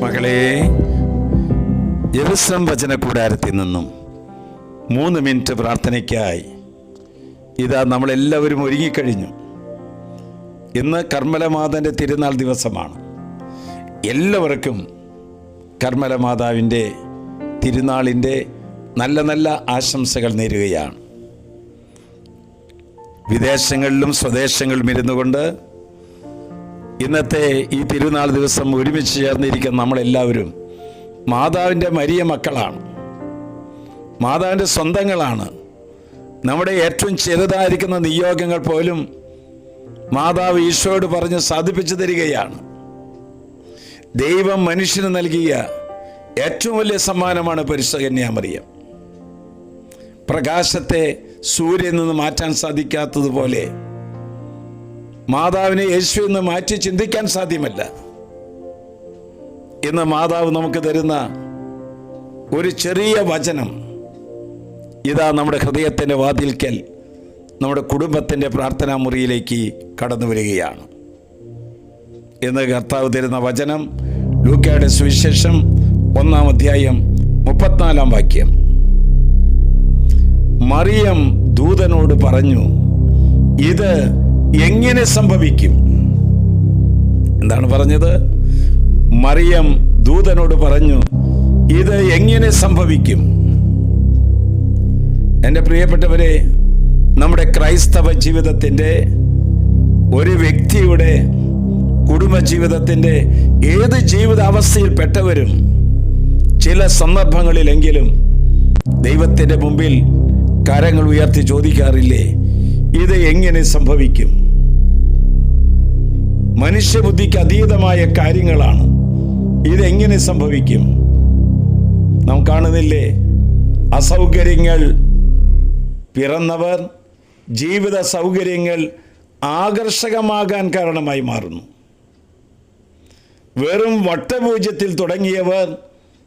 മകളെ, ജെറുസലേം വചന കൂടാരത്തിൽ നിന്നും 3 മിനിറ്റ് പ്രാർത്ഥനയ്ക്കായി ഇതാ നമ്മളെല്ലാവരും ഒരുങ്ങിക്കഴിഞ്ഞു. ഇന്ന് കർമ്മലമാതാവിൻ്റെ തിരുനാൾ ദിവസമാണ്. എല്ലാവർക്കും കർമ്മലമാതാവിൻ്റെ തിരുനാളിൻ്റെ നല്ല നല്ല ആശംസകൾ നേരുകയാണ്. വിദേശങ്ങളിലും സ്വദേശങ്ങളിലും ഇരുന്നു കൊണ്ട് ഇന്നത്തെ ഈ തിരുനാൾ ദിവസം ഒരുമിച്ച് ചേർന്നിരിക്കുന്ന നമ്മളെല്ലാവരും മാതാവിൻ്റെ മരിയ മക്കളാണ്, മാതാവിൻ്റെ സ്വന്തങ്ങളാണ്. നമ്മുടെ ഏറ്റവും ചെറുതായിരിക്കുന്ന നിയോഗങ്ങൾ പോലും മാതാവ് ഈശോയോട് പറഞ്ഞ് സാധിപ്പിച്ചു തരികയാണ്. ദൈവം മനുഷ്യന് നൽകിയ ഏറ്റവും വലിയ സമ്മാനമാണ് പരിശുദ്ധ കന്യാമറിയം. പ്രകാശത്തെ സൂര്യനിൽ നിന്ന് മാറ്റാൻ സാധിക്കാത്തതുപോലെ മാതാവിനെ യേശുവിൽ നിന്ന് മാറ്റി ചിന്തിക്കാൻ സാധ്യമല്ല. ഇന്ന് മാതാവ് നമുക്ക് തരുന്ന ഒരു ചെറിയ വചനം ഇതാ നമ്മുടെ ഹൃദയത്തിൻ്റെ വാതിൽക്കൽ, നമ്മുടെ കുടുംബത്തിൻ്റെ പ്രാർത്ഥനാ മുറിയിലേക്ക് കടന്നു വരികയാണ്. ഇന്ന് കർത്താവ് തരുന്ന വചനം ലൂക്കയുടെ സുവിശേഷം 1-ാം അധ്യായം 34-ാം വാക്യം. മറിയം ദൂതനോട് പറഞ്ഞു, ഇത് എങ്ങനെ സംഭവിക്കും? എന്താണ് പറഞ്ഞത്? മറിയം ദൂതനോട് പറഞ്ഞു, ഇത് എങ്ങനെ സംഭവിക്കും? എൻ്റെ പ്രിയപ്പെട്ടവരെ, നമ്മുടെ ക്രൈസ്തവ ജീവിതത്തിൻ്റെ, ഒരു വ്യക്തിയുടെ കുടുംബജീവിതത്തിൻ്റെ ഏത് ജീവിതാവസ്ഥയിൽപ്പെട്ടവരും ചില സന്ദർഭങ്ങളിലെങ്കിലും ദൈവത്തിൻ്റെ മുമ്പിൽ കരങ്ങൾ ഉയർത്തി ചോദിക്കാറില്ലേ, ഇത് എങ്ങനെ സംഭവിക്കും? മനുഷ്യബുദ്ധിക്ക് അതീതമായ കാര്യങ്ങളാണ്. ഇതെങ്ങനെ സംഭവിക്കും? നാം കാണുന്നില്ലേ, അസൗകര്യങ്ങൾ പിറന്നവർ ജീവിത സൗകര്യങ്ങൾ ആകർഷകമാകാൻ കാരണമായി മാറുന്നു. വെറും വട്ടപൂജ്യത്തിൽ തുടങ്ങിയവർ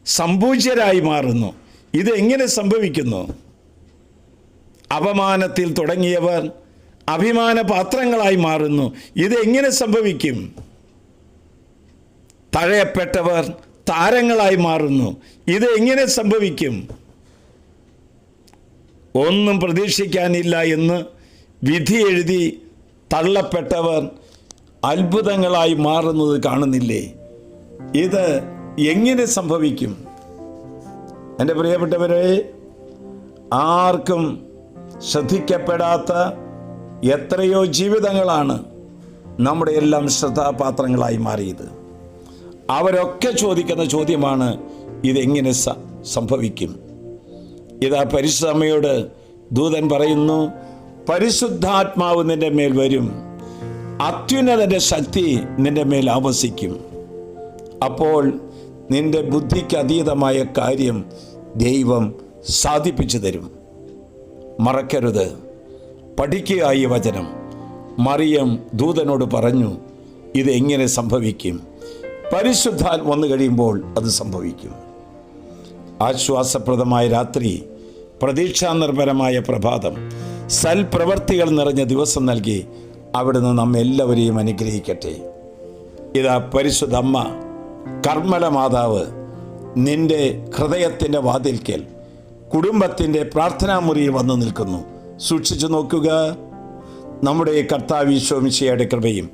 സംപൂജ്യരായി മാറുന്നു. ഇത് എങ്ങനെ സംഭവിക്കുന്നു? അപമാനത്തിൽ തുടങ്ങിയവർ അഭിമാന പാത്രങ്ങളായി മാറുന്നു. ഇത് എങ്ങനെ സംഭവിക്കും? തഴയപ്പെട്ടവർ താരങ്ങളായി മാറുന്നു. ഇത് എങ്ങനെ സംഭവിക്കും? ഒന്നും പ്രതീക്ഷിക്കാനില്ല എന്ന് വിധി എഴുതി തള്ളപ്പെട്ടവർ അത്ഭുതങ്ങളായി മാറുന്നത് കാണുന്നില്ലേ? ഇത് എങ്ങനെ സംഭവിക്കും? എൻ്റെ പ്രിയപ്പെട്ടവരെ, ആർക്കും ശ്രദ്ധിക്കപ്പെടാത്ത എത്രയോ ജീവിതങ്ങളാണ് നമ്മുടെ എല്ലാം ശ്രദ്ധാപാത്രങ്ങളായി മാറിയത്. അവരൊക്കെ ചോദിക്കുന്ന ചോദ്യമാണ്, ഇതെങ്ങനെ സംഭവിക്കും? ഇതാ പരിശുദ്ധ അമ്മയോട് ദൂതൻ പറയുന്നു, പരിശുദ്ധാത്മാവ് നിന്റെ മേൽ വരും, അത്യുന്നതന്റെ ശക്തി നിന്റെ മേൽ ആവസിക്കും. അപ്പോൾ നിന്റെ ബുദ്ധിക്ക് അതീതമായ കാര്യം ദൈവം സാധിപ്പിച്ചു തരും. മറക്കരുത്, പഠിക്കുക ഈ വചനം. മറിയം ദൂതനോട് പറഞ്ഞു, ഇത് എങ്ങനെ സംഭവിക്കും? പരിശുദ്ധാത്മ വന്നു കഴിയുമ്പോൾ അത് സംഭവിക്കും. ആശ്വാസപ്രദമായ രാത്രി, പ്രതീക്ഷാനിർഭരമായ പ്രഭാതം, സൽപ്രവർത്തികൾ നിറഞ്ഞ ദിവസം നൽകി അവിടുന്ന് നമ്മെല്ലാവരെയും അനുഗ്രഹിക്കട്ടെ. ഇതാ പരിശുദ്ധ അമ്മ കർമ്മല മാതാവ് നിന്റെ ഹൃദയത്തിൻ്റെ വാതിൽക്കൽ, കുടുംബത്തിൻ്റെ പ്രാർത്ഥനാ മുറിയിൽ വന്നു നിൽക്കുന്നു. സൂക്ഷിച്ചു നോക്കുക. നമ്മുടെ കർത്താവ് ഈശോ മിശിഹായുടെ കൃപയും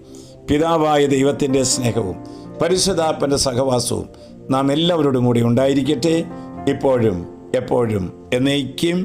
പിതാവായ ദൈവത്തിൻ്റെ സ്നേഹവും പരിശുദ്ധാത്മൻ്റെ സഹവാസവും നാം എല്ലാവരോടും കൂടി ഉണ്ടായിരിക്കട്ടെ, ഇപ്പോഴും എപ്പോഴും എന്നേക്കും.